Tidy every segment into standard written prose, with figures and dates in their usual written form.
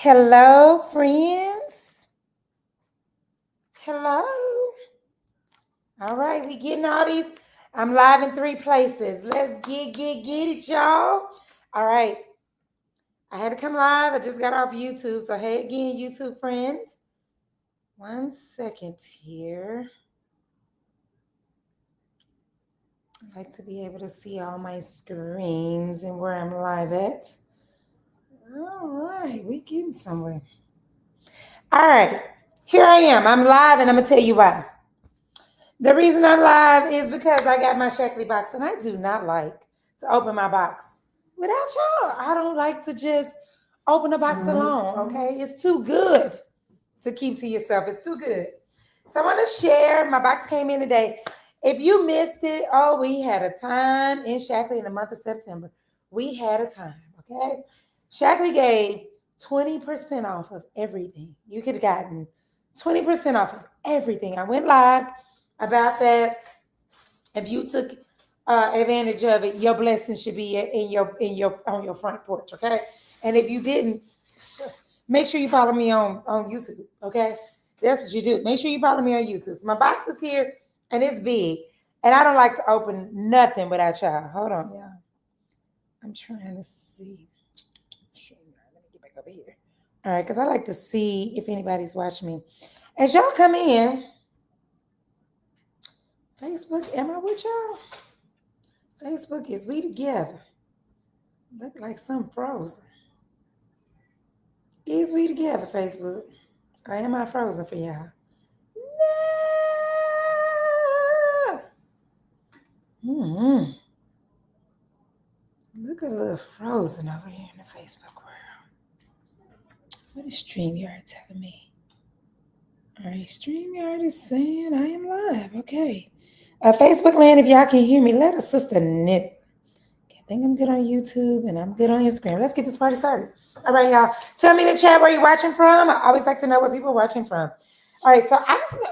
Hello, friends. Hello. All right, we getting all these. I'm live in 3 places. Let's get it, y'all. All right. I had to come live. I just got off YouTube. So hey again, YouTube friends. 1 second here. I like to be able to see all my screens and where I'm live at. All right, we getting somewhere. All right, here I am. I'm live, and I'm gonna tell you why. The reason I'm live is because I got my Shaklee box, and I do not like to open my box without y'all. I don't like to just open the box alone, okay? It's too good to keep to yourself. It's too good. So I want to share. My box came in today. If you missed it, we had a time in Shaklee in the month of September. We had a time, okay? Shaklee gave 20% off of everything. You could have gotten 20% off of everything. I went live about that. If you took advantage of it, your blessing should be in your on your front porch, okay? And if you didn't, make sure you follow me on YouTube, okay? That's what you do. Make sure you follow me on YouTube. So my box is here, and it's big, and I don't like to open nothing without y'all. Hold on, y'all. I'm trying to see. Let me get back over here. All right, because I like to see if anybody's watching me. As y'all come in, Facebook, am I with y'all? Facebook is we together. Look like something frozen. Is we together, Facebook? Or am I frozen for y'all? No. Look a little frozen over here in the Facebook world. What is StreamYard telling me? All right, StreamYard is saying I am live. Okay. Facebook land, if y'all can hear me, let a sister knit. I think I'm good on YouTube and I'm good on Instagram. Let's get this party started. All right, y'all. Tell me in the chat where you're watching from. I always like to know where people are watching from. All right, so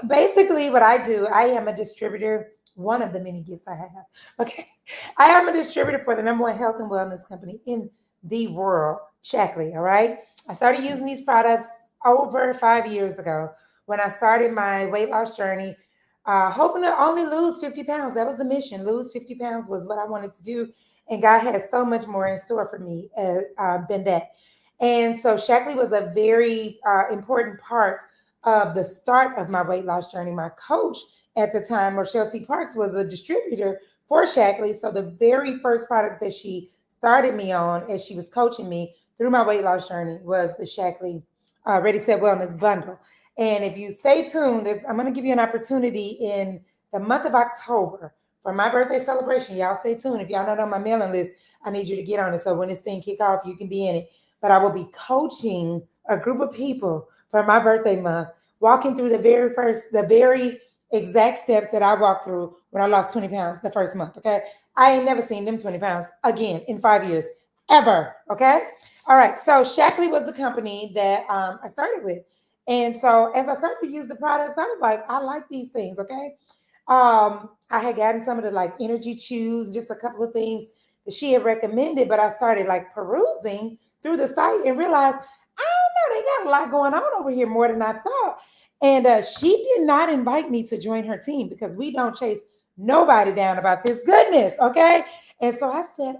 basically what I do, I am a distributor. One of the many gifts I have. Okay. I am a distributor for the #1 health and wellness company in the world, Shaklee. All right. I started using these products over 5 years ago when I started my weight loss journey, hoping to only lose 50 pounds. That was the mission. Lose 50 pounds was what I wanted to do. And God has so much more in store for me than that. And so Shaklee was a very important part of the start of my weight loss journey. My coach at the time, Rochelle T. Parks, was a distributor for Shaklee. So the very first products that she started me on as she was coaching me through my weight loss journey was the Shaklee Ready Set Wellness Bundle. And if you stay tuned, I'm going to give you an opportunity in the month of October for my birthday celebration. Y'all stay tuned. If y'all not on my mailing list, I need you to get on it. So when this thing kick off, you can be in it. But I will be coaching a group of people for my birthday month, walking through the very exact steps that I walked through when I lost 20 pounds the first month. Okay. I ain't never seen them 20 pounds again in 5 years, ever. Okay. All right. So Shaklee was the company that I started with. And so as I started to use the products, I was like, I like these things. Okay. I had gotten some of the like energy chews, just a couple of things that she had recommended, but I started like perusing through the site and realized, I don't know, they got a lot going on over here more than I thought. And she did not invite me to join her team because we don't chase nobody down about this goodness, okay? And so I said,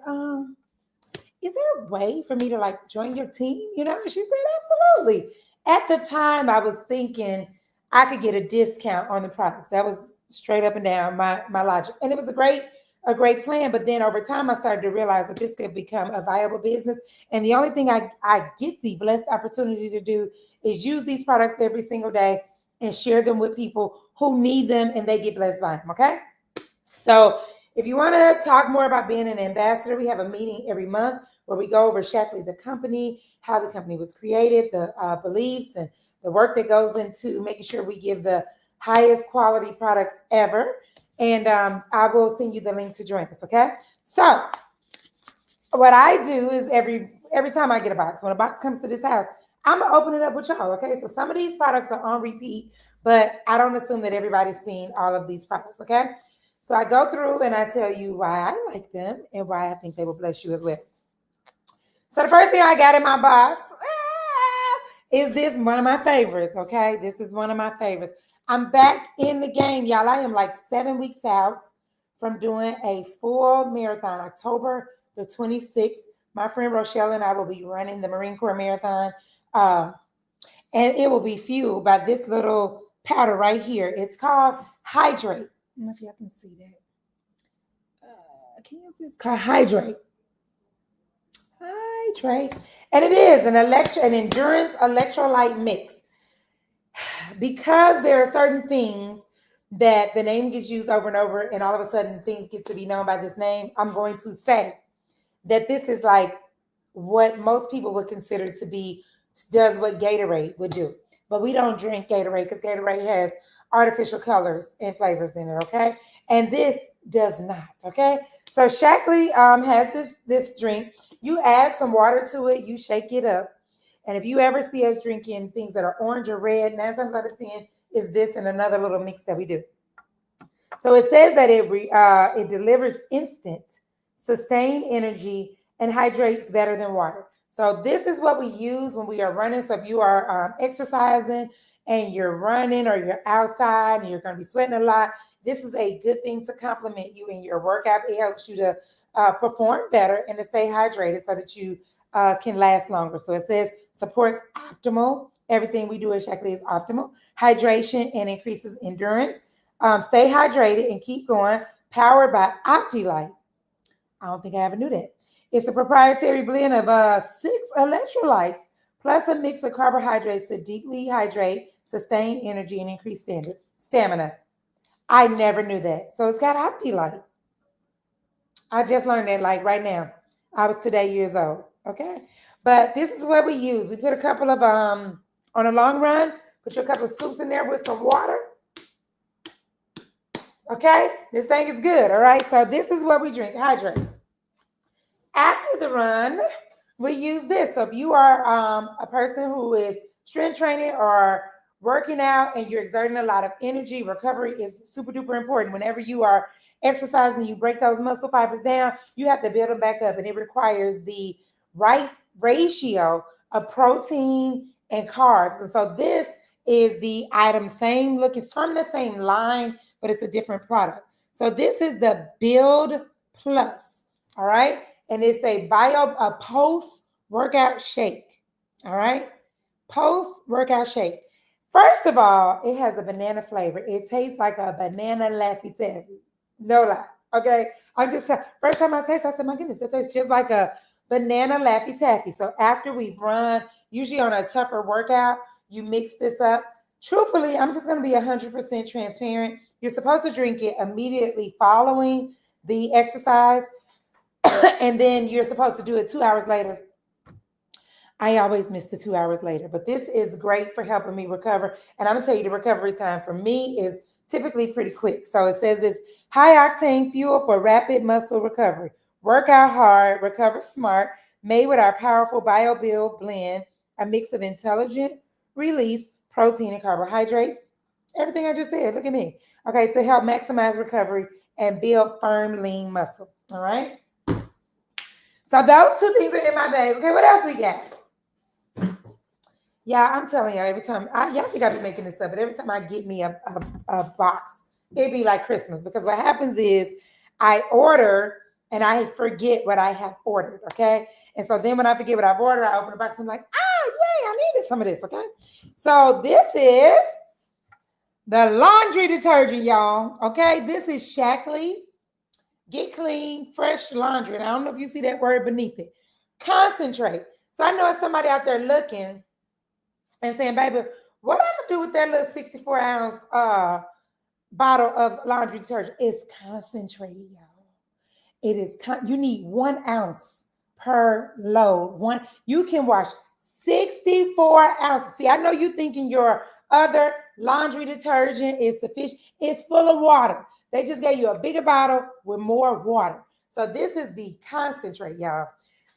is there a way for me to like join your team? You know, and she said, absolutely. At the time, I was thinking I could get a discount on the products. That was straight up and down my logic. And it was a great plan. But then over time, I started to realize that this could become a viable business. And the only thing I get the blessed opportunity to do is use these products every single day and share them with people who need them and they get blessed by them. Okay. So if you want to talk more about being an ambassador, we have a meeting every month where we go over Shaklee, the company, how the company was created, the beliefs and the work that goes into making sure we give the highest quality products ever. And I will send you the link to join us, okay? So what I do is every time I get a box, when a box comes to this house, I'm going to open it up with y'all, okay? So some of these products are on repeat, but I don't assume that everybody's seen all of these products, okay? So I go through and I tell you why I like them and why I think they will bless you as well. So the first thing I got in my box, Is this one of my favorites? Okay, this is one of my favorites. I'm back in the game, y'all. I am like 7 weeks out from doing a full marathon, October the 26th. My friend Rochelle and I will be running the Marine Corps Marathon, uh, and it will be fueled by this little powder right here. It's called Hydrate. I don't know if y'all can see that. Can you see? It's called Hydrate. Hydrate, and it is an endurance electrolyte mix. Because there are certain things that the name gets used over and over, and all of a sudden things get to be known by this name, I'm going to say that this is like what most people would consider to be does what Gatorade would do. But we don't drink Gatorade because Gatorade has artificial colors and flavors in it, okay? And this does not, okay? So Shaklee has this drink. You add some water to it, you shake it up. And if you ever see us drinking things that are orange or red, 9 times out of 10 is this and another little mix that we do. So it says that it delivers instant, sustained energy and hydrates better than water. So this is what we use when we are running. So if you are exercising and you're running or you're outside and you're going to be sweating a lot, this is a good thing to complement you in your workout. It helps you to perform better and to stay hydrated so that you can last longer. So it says supports optimal. Everything we do at Shaklee is optimal. Hydration and increases endurance. Stay hydrated and keep going. Powered by OptiLight. I don't think I ever knew that. It's a proprietary blend of 6 electrolytes plus a mix of carbohydrates to deeply hydrate, sustain energy, and increase stamina. I never knew that. So it's got OptiLight. I just learned that like right now. I was today years old. Okay. But this is what we use. We put a couple of on a long run, put you a couple of scoops in there with some water. Okay, this thing is good. All right, so this is what we drink. Hydrate. After the run, we use this. So if you are a person who is strength training or working out and you're exerting a lot of energy, recovery is super duper important. Whenever you are exercising, you break those muscle fibers down, you have to build them back up, and it requires the right ratio of protein and carbs. And so this is the item, same look, it's from the same line, but it's a different product. So this is the Build Plus, all right? And it's a post-workout shake, all right? Post-workout shake. First of all, it has a banana flavor. It tastes like a banana Laffy Taffy. No lie, okay? First time I taste, I said, my goodness, that tastes just like a banana Laffy Taffy. So after we run, usually on a tougher workout, you mix this up. Truthfully, I'm just going to be 100% transparent. You're supposed to drink it immediately following the exercise, and then you're supposed to do it 2 hours later. I always miss the 2 hours later, but this is great for helping me recover. And I'm going to tell you, the recovery time for me is typically pretty quick. So it says it's high octane fuel for rapid muscle recovery. Work out hard, recover smart, made with our powerful BioBuild blend, a mix of intelligent release, protein, and carbohydrates. Everything I just said, look at me. Okay, to help maximize recovery and build firm, lean muscle. All right. So those 2 things are in my bag. Okay, what else we got? Yeah, I'm telling y'all, every time, y'all think I've been making this up, but every time I get me a box, it'd be like Christmas, because what happens is I order and I forget what I have ordered, okay? And so then when I forget what I've ordered, I open the box and I'm like, yay, I needed some of this, okay? So this is the laundry detergent, y'all, okay? This is Shaklee Get Clean Fresh Laundry. And I don't know if you see that word beneath it. Concentrate. So I know it's somebody out there looking and saying, baby, what I'm going to do with that little 64-ounce bottle of laundry detergent? It's concentrated, y'all. It is, you need 1 ounce per load. You can wash 64 ounces. See, I know you're thinking your other laundry detergent is sufficient. It's full of water. They just gave you a bigger bottle with more water. So this is the concentrate, y'all.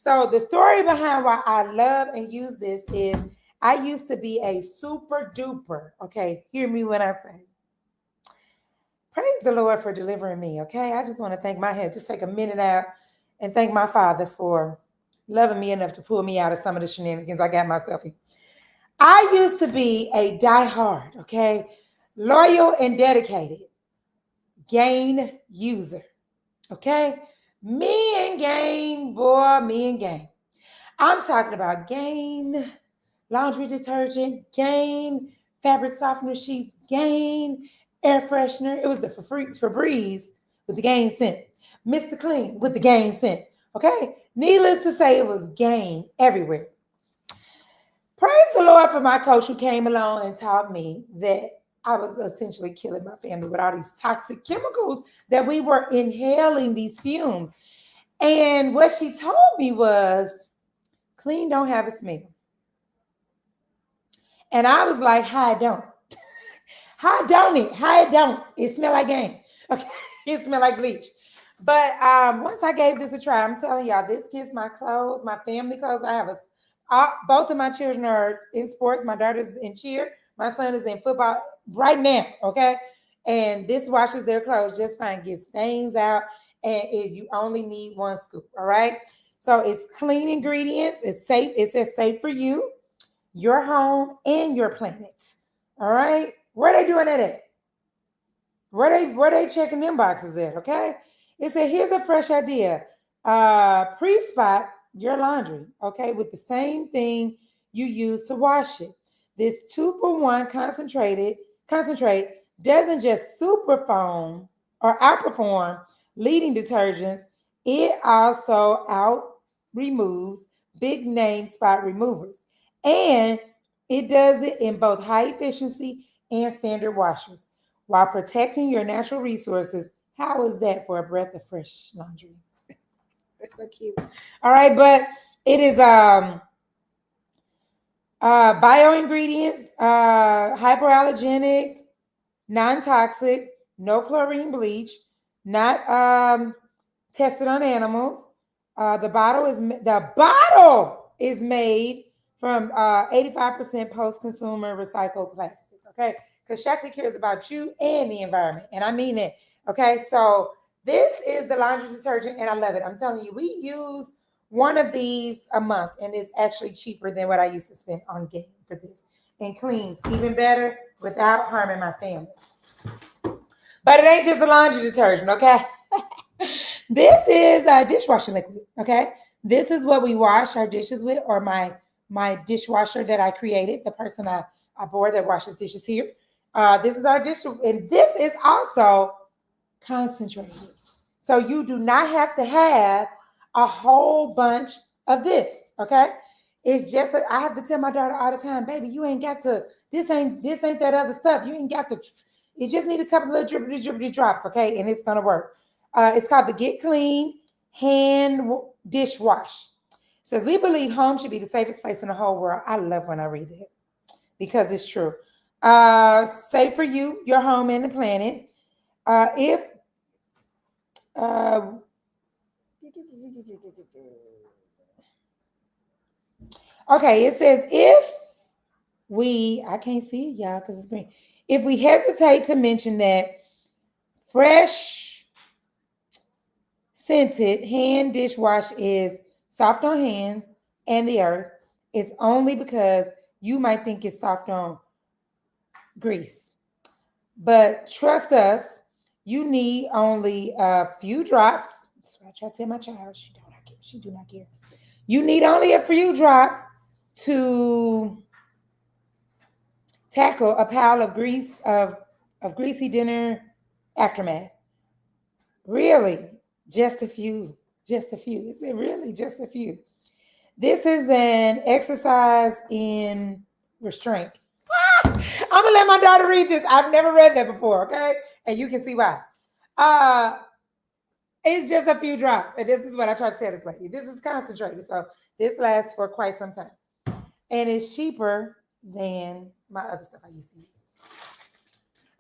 So the story behind why I love and use this is I used to be a super duper, okay, hear me when I say, praise the Lord for delivering me, okay? I just want to thank my head, just take a minute out and thank my Father for loving me enough to pull me out of some of the shenanigans I got myself in. I used to be a diehard, okay, loyal and dedicated Gain user, okay? Me and Gain, boy, me and Gain. I'm talking about Gain laundry detergent, Gain fabric softener sheets, Gain air freshener. It was the Febreze with the Gain scent. Mr. Clean with the Gain scent, okay? Needless to say, it was Gain everywhere. Praise the Lord for my coach who came along and taught me that I was essentially killing my family with all these toxic chemicals that we were inhaling these fumes. And what she told me was, clean don't have a smell. And I was like, how it don't? How don't it? How it don't? It smell like Gain. Okay, it smell like bleach. But once I gave this a try, I'm telling y'all, this gets my clothes, my family clothes. I have both of my children are in sports. My daughter's in cheer. My son is in football right now. Okay, and this washes their clothes just fine. Gets stains out, and you only need one scoop. All right. So it's clean ingredients. It's safe. It says safe for you, your home, and your planet. All right. Where they doing that at? Where they checking them boxes at? Okay. It said, here's a fresh idea. Pre-spot your laundry, okay, with the same thing you use to wash it. This 2-for-1 concentrate doesn't just super foam or outperform leading detergents. It also out removes big name spot removers. And it does it in both high efficiency and standard washers while protecting your natural resources. How is that for a breath of fresh laundry? That's so cute. All right, but it is bio ingredients, hypoallergenic, non-toxic, no chlorine bleach, not tested on animals. The bottle is made from 85% post-consumer recycled plastic. Okay, because Shaklee cares about you and the environment, and I mean it. Okay, so this is the laundry detergent, and I love it. I'm telling you, we use one of these a month, and it's actually cheaper than what I used to spend on Gain for this, and cleans even better without harming my family. But it ain't just the laundry detergent, okay? This is a dishwashing liquid, okay? This is what we wash our dishes with, or my dishwasher that I created, the person I bore that washes dishes here. This is our dish, and this is also concentrated. So you do not have to have a whole bunch of this, okay? It's just I have to tell my daughter all the time, baby, you ain't got to. This ain't that other stuff. You ain't got to. You just need a couple of drippity drops, okay? And it's gonna work. It's called the Get Clean Hand Dish Wash. It says we believe home should be the safest place in the whole world. I love when I read that because it's true. Safe for you, your home, and the planet. If okay, it says I can't see it, y'all, because it's green. If we hesitate to mention that fresh scented hand dishwash is soft on hands and the earth, it's only because you might think it's soft on grease. But trust us, you need only a few drops. That's what I try to tell my child. She do not care. You need only a few drops to tackle a pile of greasy dinner aftermath. Really, just a few. Is it really just a few? This is an exercise in restraint. I'm gonna let my daughter read this. I've never read that before, okay? And you can see why. It's just a few drops. And this is what I try to tell this lady. This is concentrated. So this lasts for quite some time. And it's cheaper than my other stuff I used to use.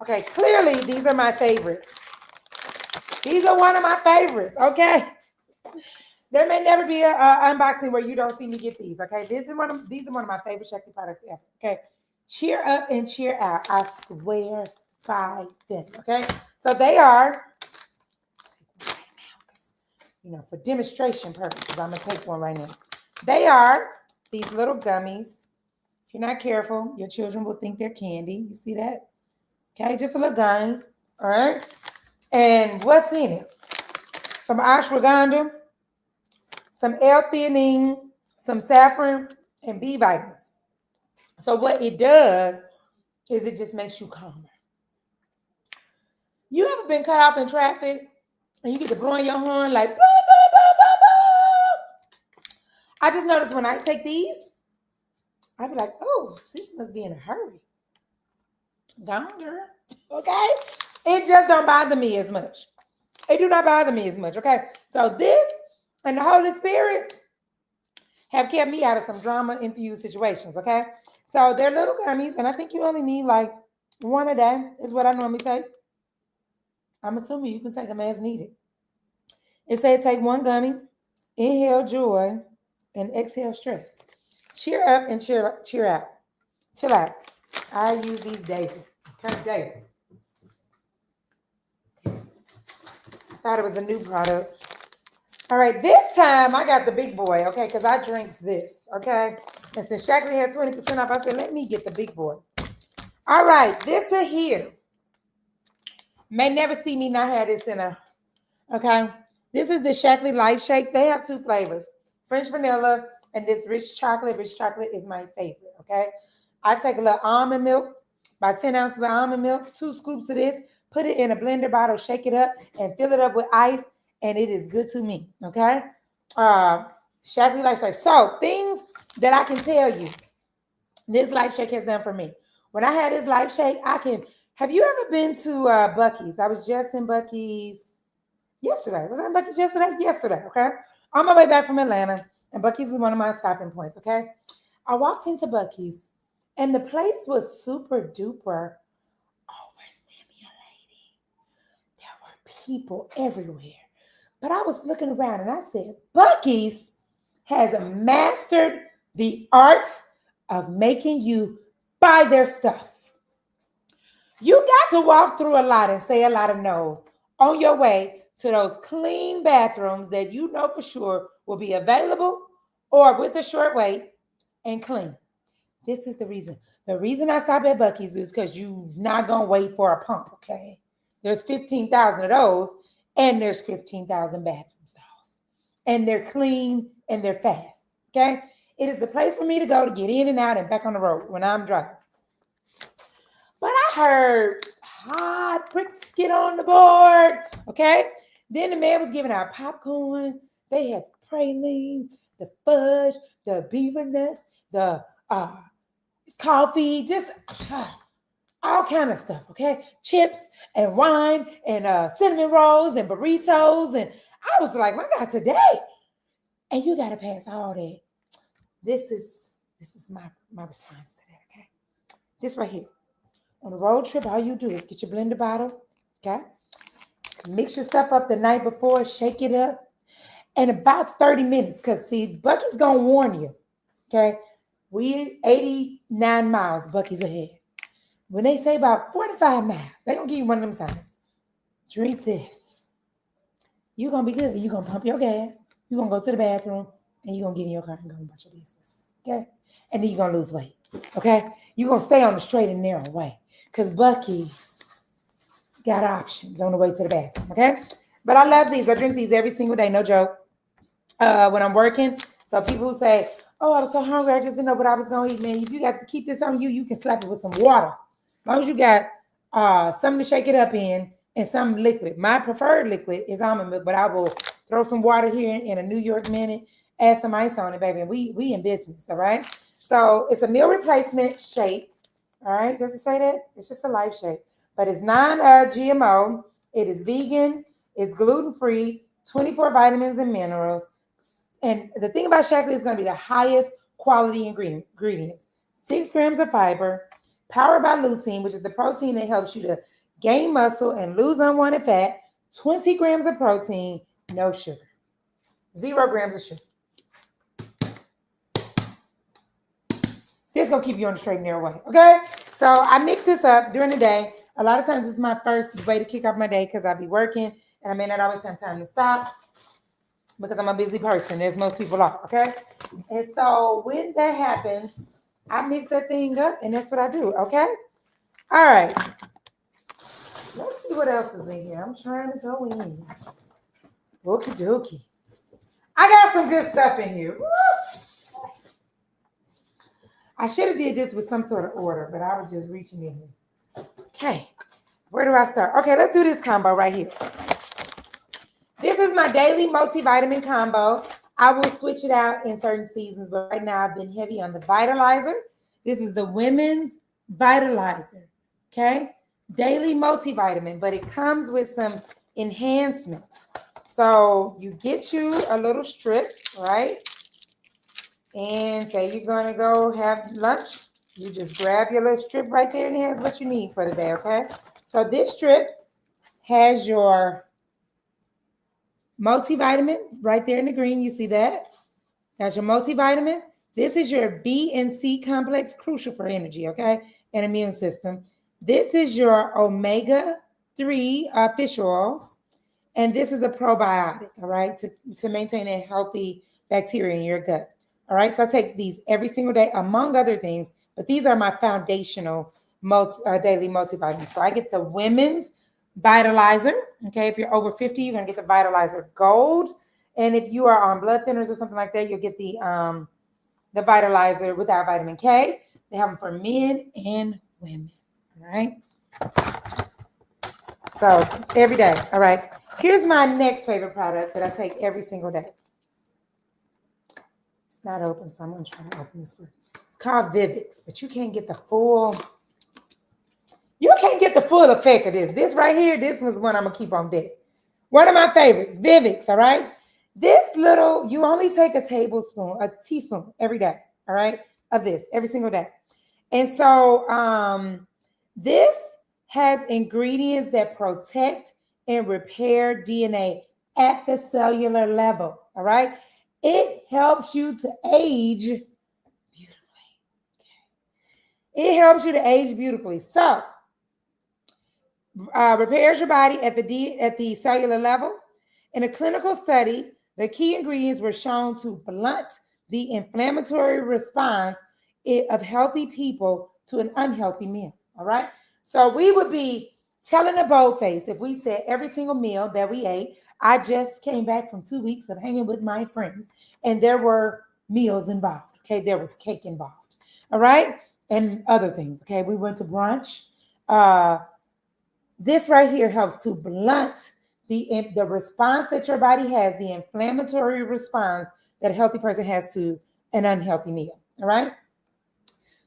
Okay, clearly these are my favorite. These are one of my favorites, okay? There may never be an unboxing where you don't see me get these, okay? These are one of my favorite Shaklee products ever, okay? Cheer up and cheer out. I swear by them, okay? So they are, for demonstration purposes, I'm going to take one right now. They are these little gummies. If If you're not careful, your children will think they're candy. You see that? Okay, just a little gummy. All right. And what's in it? Some ashwagandha, some L-theanine, some saffron, and B vitamins. So what it does is it just makes you calmer. You ever been cut off in traffic and you get to blowing your horn like, boo, boo, boo, boo, boo. I just noticed when I take these, I'd be like, oh, sis must be in a hurry. Gone, girl. Okay? It just don't bother me as much. It do not bother me as much. Okay? So this and the Holy Spirit have kept me out of some drama-infused situations. Okay? So they're little gummies, and I think you only need like one a day is what I normally take. I'm assuming you can take them as needed. It said take one gummy, inhale joy, and exhale stress. Cheer up and cheer out. Chill out. I use these daily. Okay, daily. I thought it was a new product. All right, this time I got the big boy, okay, because I drinks this, okay? And since Shaklee had 20% off, I said, let me get the big boy. All right, this is here. May never see me not have this in a, okay? This is the Shaklee Life Shake. They have two flavors, French vanilla and this rich chocolate. Rich chocolate is my favorite, okay? I take a little almond milk, about 10 ounces of almond milk, 2 scoops of this, put it in a blender bottle, shake it up, and fill it up with ice, and it is good to me, okay? Shaklee Life Shake. So, things that I can tell you, this Life Shake has done for me. When I had this Life Shake, have you ever been to Buc-ee's? I was just in Buc-ee's yesterday. Was I in Buc-ee's yesterday? Yesterday, okay? On my way back from Atlanta, and Buc-ee's is one of my stopping points, okay? I walked into Buc-ee's, and the place was super duper overstimulating. There were people everywhere. But I was looking around and I said, Buc-ee's has mastered the art of making you buy their stuff. You got to walk through a lot and say a lot of no's on your way to those clean bathrooms that you know for sure will be available or with a short wait and clean. This is the reason. The reason I stop at Buc-ee's is because you're not going to wait for a pump, okay? There's 15,000 of those, and there's 15,000 bathroom stalls. And they're clean, and they're fast, okay? It is the place for me to go to get in and out and back on the road when I'm driving. But I heard hot brisket on the board, okay? Then the man was giving out popcorn. They had pralines, the fudge, the beaver nuts, the coffee, just all kind of stuff, okay? Chips and wine and cinnamon rolls and burritos. And I was like, my God, today. And you got to pass all that. This is my response to that, okay? This right here. On a road trip, all you do is get your blender bottle, okay? Mix your stuff up the night before, shake it up. And about 30 minutes, because see, Buc-ee's going to warn you, okay? We 89 miles, Buc-ee's ahead. When they say about 45 miles, they're going to give you one of them signs. Drink this. You're going to be good. You're going to pump your gas. You're going to go to the bathroom, and you're going to get in your car and go about your business, okay? And then you're going to lose weight, okay? You're going to stay on the straight and narrow way because Buc-ee's got options on the way to the bathroom, okay? But I love these. I drink these every single day, no joke, when I'm working. So people say, oh, I was so hungry, I just didn't know what I was going to eat, man. If you got to keep this on you, you can slap it with some water. As long as you got something to shake it up in and some liquid. My preferred liquid is almond milk, but I will throw some water here in a New York minute, add some ice on it, baby, and we in business, all right? So it's a meal replacement shake, all right? Does it say that? It's just a life shake, but it's non-GMO. It is vegan. It's gluten-free, 24 vitamins and minerals. And the thing about Shaklee is going to be the highest quality ingredients. 6 grams of fiber, powered by leucine, which is the protein that helps you to gain muscle and lose unwanted fat. 20 grams of protein, no sugar. 0 grams of sugar. This is going to keep you on the straight and narrow way, okay? So I mix this up during the day. A lot of times it's my first way to kick off my day because I'll be working and I may not always have time to stop because I'm a busy person, as most people are, okay? And so when that happens, I mix that thing up, and that's what I do, okay? All right. Let's see what else is in here. I'm trying to go in. Okie dokie. I got some good stuff in here. Woo! I should have did this with some sort of order, but I was just reaching in here. Okay. Where do I start? Okay, let's do this combo right here. This is my daily multivitamin combo. I will switch it out in certain seasons, but right now I've been heavy on the Vitalizer. This is the Women's Vitalizer, okay? Daily multivitamin, but it comes with some enhancements. So you get you a little strip, right? And say you're going to go have lunch. You just grab your little strip right there and it has what you need for the day, okay? So this strip has your multivitamin right there in the green. You see that? That's your multivitamin. This is your B and C complex, crucial for energy, okay, and immune system. This is your omega-3 fish oils, and this is a probiotic, all right, to maintain a healthy bacteria in your gut. All right, so I take these every single day, among other things, but these are my foundational daily multivitamins. So I get the Women's Vitalizer. Okay, if you're over 50, you're gonna get the Vitalizer Gold, and if you are on blood thinners or something like that, you'll get the Vitalizer without vitamin K. They have them for men and women. All right. So every day. All right. Here's my next favorite product that I take every single day. It's not open, so I'm gonna try to open this for you. It's called Vivix, but you can't get the full. You can't get the full effect of this. This right here, this was one I'm gonna keep on deck. One of my favorites, Vivix, all right? This little, you only take a teaspoon every day, all right, of this every single day. And so this has ingredients that protect and repair DNA at the cellular level, all right? It helps you to age beautifully. It helps you to age beautifully. So, repairs your body at the cellular level. In a clinical study, the key ingredients were shown to blunt the inflammatory response of healthy people to an unhealthy meal. All right. So we would be telling a boldface if we said every single meal that we ate. I just came back from 2 weeks of hanging with my friends, and there were meals involved. Okay, there was cake involved. All right, and other things. Okay, we went to brunch. This right here helps to blunt the response that your body has, the inflammatory response that a healthy person has to an unhealthy meal. All right.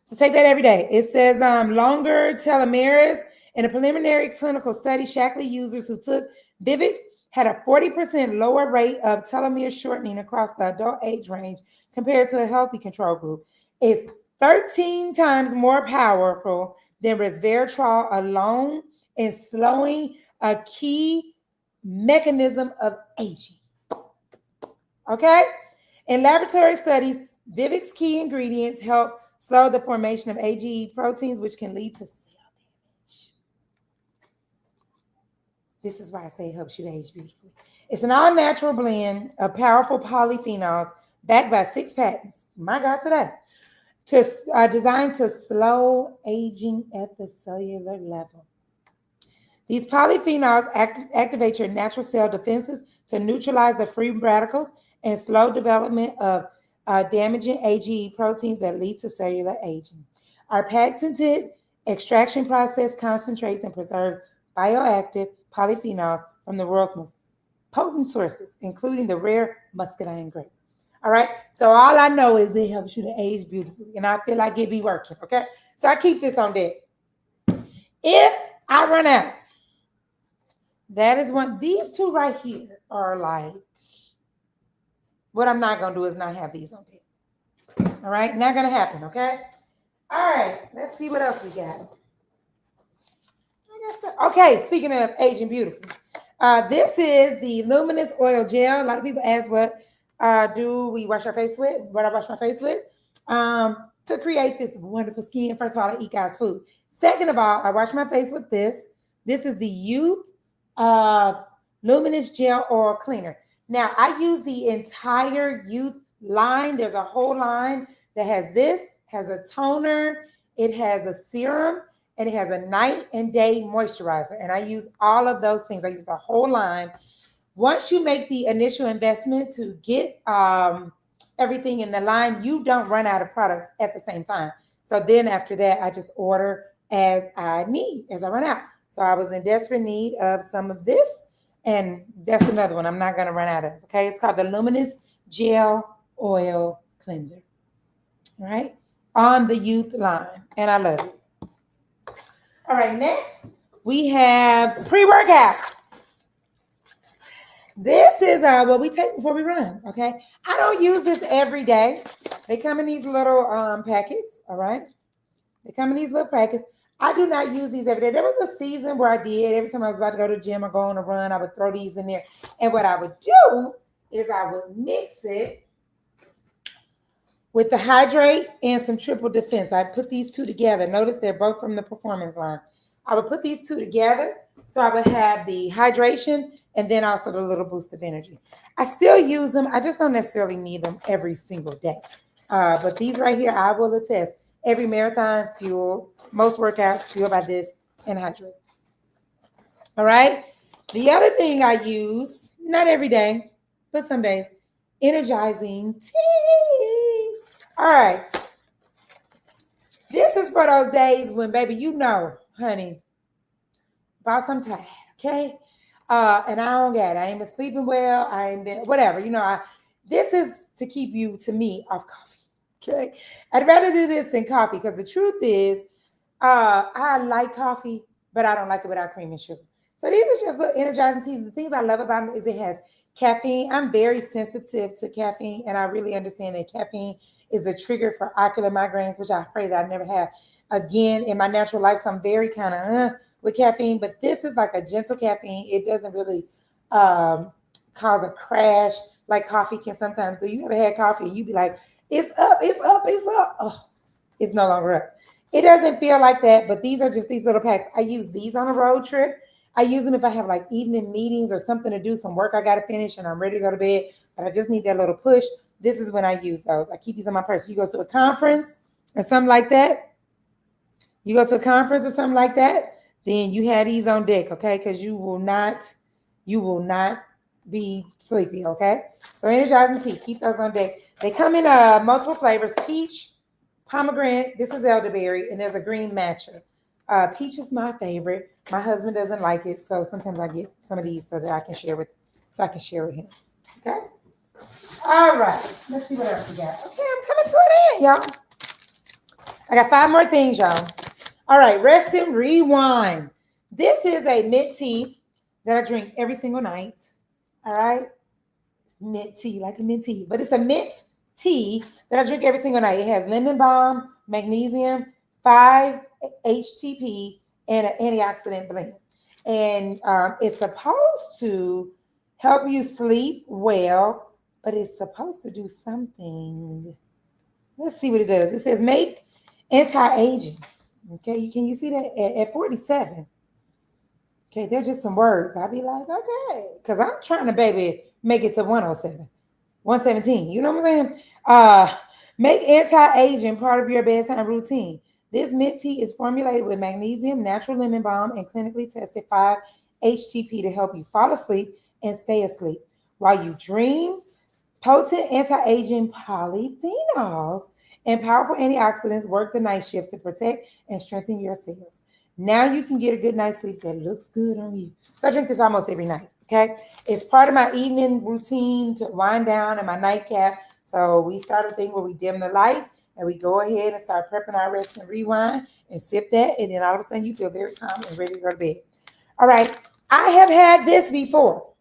So take that every day. It says longer telomeres. In a preliminary clinical study, Shaklee users who took Vivix had a 40% lower rate of telomere shortening across the adult age range compared to a healthy control group. It's 13 times more powerful than resveratrol alone in slowing a key mechanism of aging. Okay? In laboratory studies, Vivix key ingredients help slow the formation of AGE proteins, which can lead to cell damage. This is why I say it helps you to age beautifully. It's an all-natural blend of powerful polyphenols backed by 6 patents. My God, today. Designed to slow aging at the cellular level. These polyphenols activate your natural cell defenses to neutralize the free radicals and slow development of damaging AGE proteins that lead to cellular aging. Our patented extraction process concentrates and preserves bioactive polyphenols from the world's most potent sources, including the rare muscadine grape. All right, so all I know is it helps you to age beautifully, and I feel like it be working, okay? So I keep this on deck. If I run out, that is one. These two right here are like, what I'm not going to do is not have these on deck. All right, not going to happen, okay? All right, let's see what else we got. Okay, speaking of aging beautifully, this is the Luminous Oil Gel. A lot of people ask, what do we wash our face with? What I wash my face with? To create this wonderful skin. First of all, I eat God's food. Second of all, I wash my face with this. This is the Youth Luminous Gel Oil Cleaner. Now, I use the entire Youth line. There's a whole line that has this, has a toner, it has a serum, and it has a night and day moisturizer. And I use all of those things. I use the whole line. Once you make the initial investment to get everything in the line, you don't run out of products at the same time. So then after that, I just order as I need, as I run out. So I was in desperate need of some of this, and that's another one I'm not going to run out of. Okay, it's called the Luminous Gel Oil Cleanser. All right, on the youth line, and I love it. All right, next we have pre-workout. This is what we take before we run, okay? I don't use this every day. They come in these little packets, all right? They come in these little packets. I do not use these every day. There was a season where I did. Every time I was about to go to the gym or go on a run, I would throw these in there. And what I would do is I would mix it with the hydrate and some triple defense. I put these two together. Notice they're both from the performance line. I would put these two together. So I would have the hydration and then also the little boost of energy. I still use them. I just don't necessarily need them every single day. But these right here, I will attest. Every marathon fuel, most workouts fueled by this and hydrate. All right. The other thing I use, not every day, but some days, energizing tea. All right. This is for those days when, baby, you know, honey, about some tired, okay? And I don't get it. I ain't been sleeping well. I ain't been, whatever. You know, this is to keep you, to me, off coffee, okay? I'd rather do this than coffee because the truth is I like coffee, but I don't like it without cream and sugar. So these are just little energizing teas. The things I love about it is it has caffeine. I'm very sensitive to caffeine, and I really understand that caffeine is a trigger for ocular migraines, which I pray that I never have again in my natural life. So I'm very kind of with caffeine, but this is like a gentle caffeine. It doesn't really cause a crash like coffee can sometimes do. You ever had coffee and you be like, it's up, it's up, it's up. Oh, it's no longer up. It doesn't feel like that, but these are just these little packs. I use these on a road trip. I use them if I have like evening meetings or something to do, some work I got to finish and I'm ready to go to bed, but I just need that little push. This is when I use those. I keep these on my purse. You go to a conference or something like that. You go to a conference or something like that, then you have these on deck, okay? Because you will not be sleepy, okay? So energizing tea, keep those on deck. They come in multiple flavors: peach, pomegranate. This is elderberry, and there's a green matcha. Peach is my favorite. My husband doesn't like it, so sometimes I get some of these so that I can share with him. Okay. All right. Let's see what else we got. Okay, I'm coming to an end, y'all. I got 5 more things, y'all. All right, rest and rewind. This is a mint tea that I drink every single night. All right, mint tea, like a mint tea, but it's a mint tea that I drink every single night. It has lemon balm, magnesium, 5-HTP, and an antioxidant blend. And it's supposed to help you sleep well, but it's supposed to do something. Let's see what it does. It says make anti-aging. Okay, can you see that at 47? Okay, they're just some words. I'll be like, okay, because I'm trying to, baby, make it to 107, 117. You know what I'm saying? Make anti-aging part of your bedtime routine. This mint tea is formulated with magnesium, natural lemon balm, and clinically tested 5-HTP to help you fall asleep and stay asleep while you dream. Potent anti-aging polyphenols and powerful antioxidants work the night shift to protect and strengthen your cells. Now you can get a good night's sleep that looks good on you. So I drink this almost every night, okay? It's part of my evening routine to wind down and my nightcap. So we start a thing where we dim the lights and we go ahead and start prepping our rest and rewind and sip that. And then all of a sudden you feel very calm and ready to go to bed. All right, I have had this before.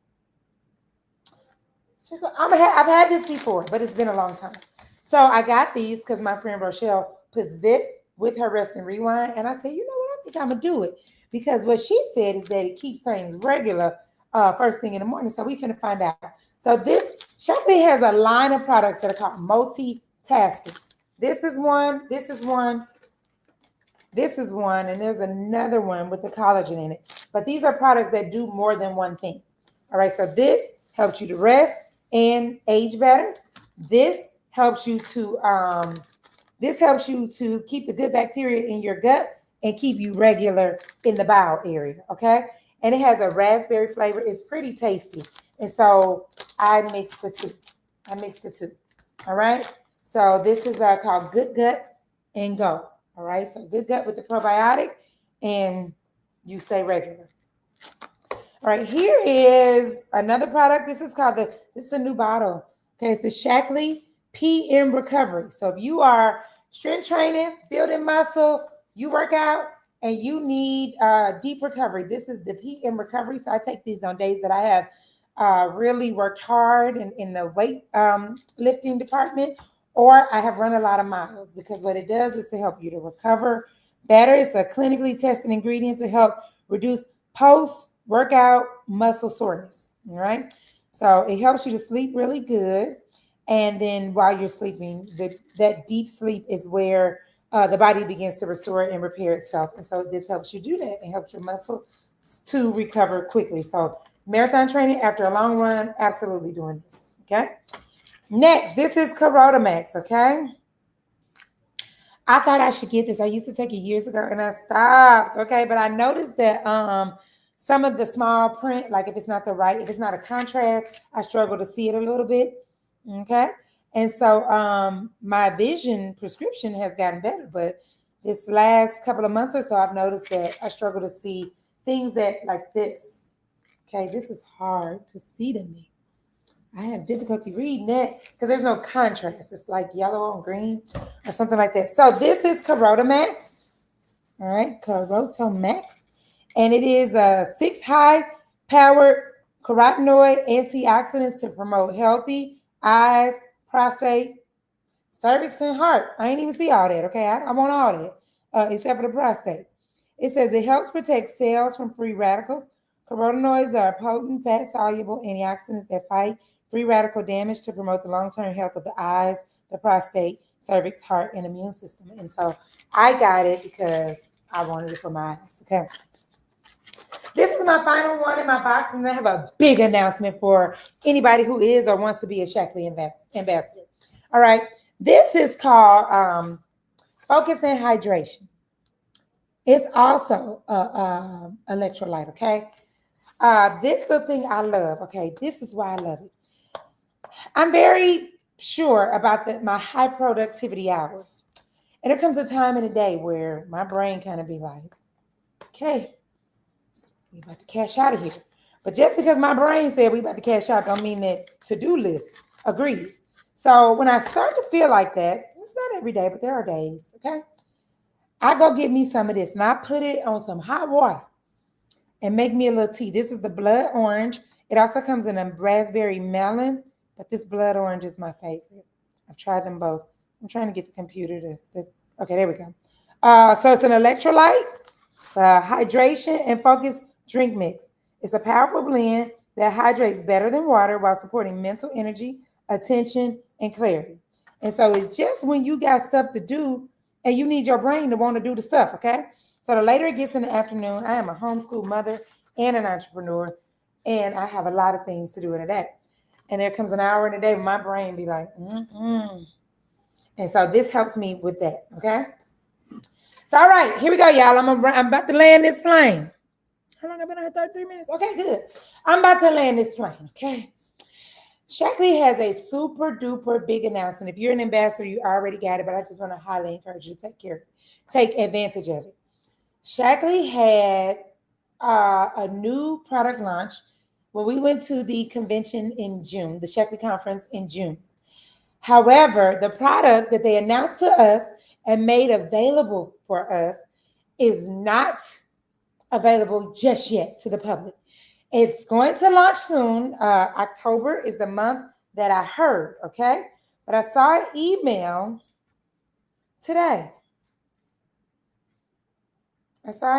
I've had this before, but it's been a long time. So I got these because my friend Rochelle puts this with her rest and rewind. And I said, you know what? I think I'm going to do it. Because what she said is that it keeps things regular first thing in the morning. So we finna find out. So this, Shaklee has a line of products that are called multitaskers. This is one, this is one, this is one, and there's another one with the collagen in it. But these are products that do more than one thing. All right, so this helps you to rest and age better. This helps you to This helps you to keep the good bacteria in your gut and keep you regular in the bowel area, okay? And it has a raspberry flavor. It's pretty tasty. And so I mix the two. I mix the two. All right. So this is called Good Gut and Go. All right. So Good Gut with the probiotic, and you stay regular. All right. Here is another product. This is called this is a new bottle. Okay. It's the Shaklee PM Recovery. So if you are strength training, building muscle, you work out, and you need deep recovery, this is the PM Recovery. So I take these on days that I have really worked hard in the weight lifting department, or I have run a lot of miles, because what it does is to help you to recover better. It's a clinically tested ingredient to help reduce post workout muscle soreness. All right. So it helps you to sleep really good. And then while you're sleeping, that deep sleep is where the body begins to restore and repair itself. And so this helps you do that. It helps your muscle to recover quickly. So marathon training after a long run, absolutely doing this. Okay. Next, this is Max. Okay. I thought I should get this. I used to take it years ago and I stopped. Okay. But I noticed that some of the small print, like if it's not a contrast, I struggle to see it a little bit. Okay. And so my vision prescription has gotten better, but this last couple of months or so, I've noticed that I struggle to see things that like this. Okay, this is hard to see to me. I have difficulty reading it because there's no contrast. It's like yellow on green or something like that. So this is Max. All right, Max. And it is a 6 high-powered carotenoid antioxidants to promote healthy eyes, prostate, cervix, and heart. I ain't even see all that, okay? I want all that, except for the prostate. It says it helps protect cells from free radicals. Carotenoids are potent, fat-soluble antioxidants that fight free radical damage to promote the long-term health of the eyes, the prostate, cervix, heart, and immune system. And so I got it because I wanted it for my eyes, okay? This is my final one in my box, and I have a big announcement for anybody who is or wants to be a Shaklee ambassador. All right. This is called Focus and Hydration. It's also electrolyte, okay? This little thing I love, okay? This is why I love it. I'm very sure about my high productivity hours. And there comes a time in the day where my brain kind of be like, okay, we about to cash out of here. But just because my brain said we about to cash out don't mean that to-do list agrees. So when I start to feel like that, it's not every day, but there are days, okay? I go get me some of this and I put it on some hot water and make me a little tea. This is the blood orange. It also comes in a raspberry melon, but this blood orange is my favorite. I've tried them both. I'm trying to get the computer to okay, there we go. So it's an electrolyte, it's a hydration and focus drink mix. It's a powerful blend that hydrates better than water while supporting mental energy, attention, and clarity. And so it's just when you got stuff to do and you need your brain to want to do the stuff, okay? So the later it gets in the afternoon, I am a homeschool mother and an entrepreneur, and I have a lot of things to do in a day. And there comes an hour in a day when my brain be like, And so this helps me with that, okay? So, all right, here we go, y'all. I'm about to land this plane. How long have I been on here? 33 minutes? Okay, good. I'm about to land this plane, okay? Shaklee has a super duper big announcement. If you're an ambassador, you already got it, but I just want to highly encourage you to take advantage of it. Shaklee had a new product launch when we went to the convention in June, the Shaklee conference in June. However, the product that they announced to us and made available for us is not available just yet to the public. It's going to launch soon. October is the month that I heard, okay? But I saw an email today. And so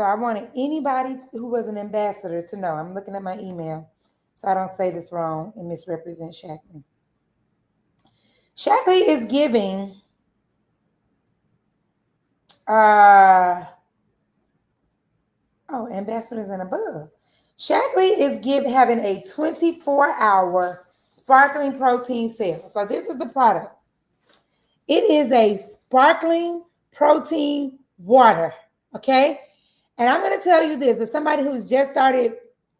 I wanted anybody who was an ambassador to know. I'm looking at my email so I don't say this wrong and misrepresent Shaklee. Shaklee is giving ambassadors and above. Shaklee is having a 24-hour sparkling protein sale. So this is the product. It is a sparkling protein water, okay? And I'm going to tell you this, as somebody who's just started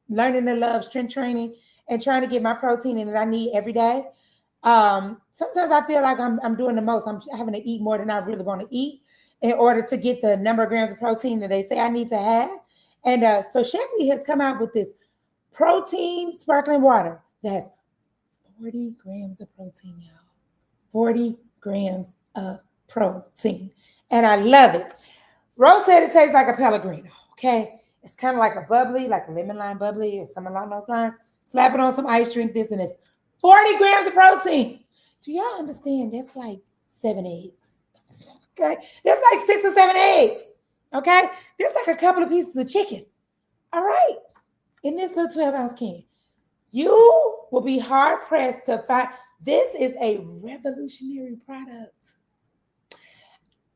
learning to love strength training and trying to get my protein in that I need every day, sometimes I feel like I'm doing the most. I'm having to eat more than I really want to eat in order to get the number of grams of protein that they say I need to have. And so Shaklee has come out with this protein sparkling water that has 40 grams of protein, y'all. 40 grams of protein. And I love it. Rose said it tastes like a Pellegrino, okay? It's kind of like a bubbly, like a lemon lime bubbly or something along those lines. Slap it on some ice, drink this, and it's 40 grams of protein. Do y'all understand? That's like 7 eggs. Okay? That's like 6 or 7 eggs. Okay? That's like a couple of pieces of chicken. All right? In this little 12-ounce can. You will be hard pressed to find. This is a revolutionary product.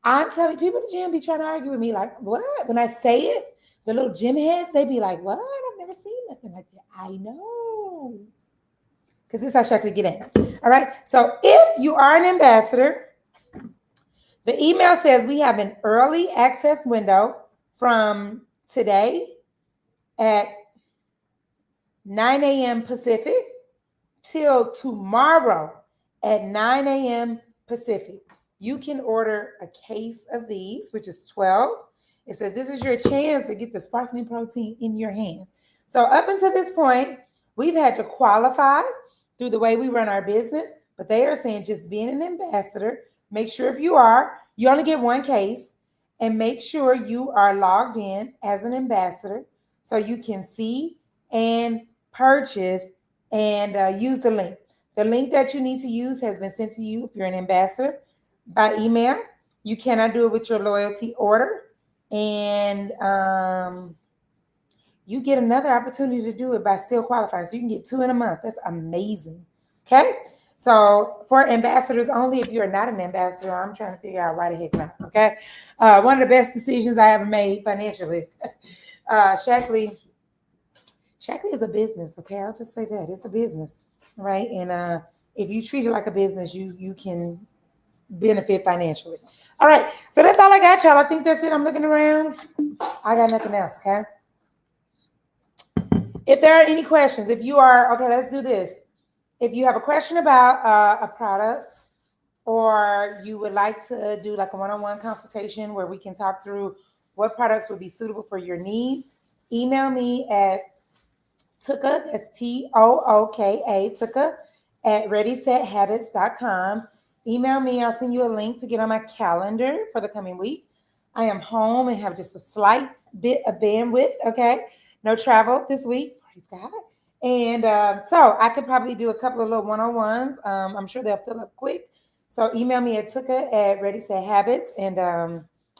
I'm telling people at the gym be trying to argue with me like, what? When I say it, the little gym heads, they be like, what? I've never seen nothing like that. I know. Because this is how Shaklee get in. All right. So if you are an ambassador, the email says we have an early access window from today at 9 a.m. Pacific till tomorrow at 9 a.m. Pacific. You can order a case of these, which is 12. It says this is your chance to get the sparkling protein in your hands. So up until this point, we've had to qualify through the way we run our business, but they are saying just being an ambassador, make sure if you are, you only get one case, and make sure you are logged in as an ambassador so you can see and purchase and use the link. The link that you need to use has been sent to you if you're an ambassador by email. You cannot do it with your loyalty order. And you get another opportunity to do it by still qualifying. So you can get 2 in a month. That's amazing. Okay? So for ambassadors only, if you're not an ambassador, I'm trying to figure out why the heck not. Okay? One of the best decisions I ever made financially. Shaklee is a business, okay? I'll just say that. It's a business, right? And if you treat it like a business, you can benefit financially. All right, so that's all I got, y'all. I think that's it. I'm looking around. I got nothing else, okay? If there are any questions, if you are, okay, let's do this. If you have a question about a product or you would like to do like a one-on-one consultation where we can talk through what products would be suitable for your needs, email me at Tooka, that's Tooka, Tooka, at readysethabits.com. Email me. I'll send you a link to get on my calendar for the coming week. I am home and have just a slight bit of bandwidth, okay? No travel this week, praise God. And so I could probably do a couple of little one-on-ones. I'm sure they'll fill up quick. So email me at Tooka at readysethabits, and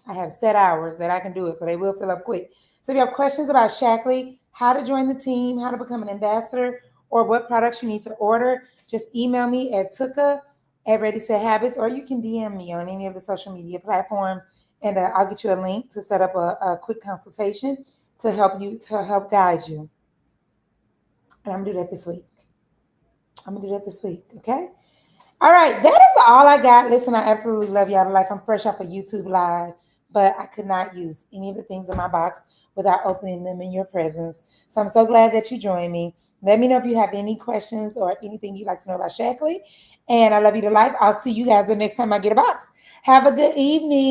I have set hours that I can do it, so they will fill up quick. So if you have questions about Shaklee, how to join the team, how to become an ambassador, or what products you need to order, just email me at Tooka at Ready Set Habits, or you can DM me on any of the social media platforms, and I'll get you a link to set up a quick consultation to help guide you. And I'm gonna do that this week. Okay? All right, that is all I got. Listen, I absolutely love y'all to life. I'm fresh off of YouTube Live, but I could not use any of the things in my box without opening them in your presence. So I'm so glad that you joined me. Let me know if you have any questions or anything you'd like to know about Shaklee. And I love you to life. I'll see you guys the next time I get a box. Have a good evening.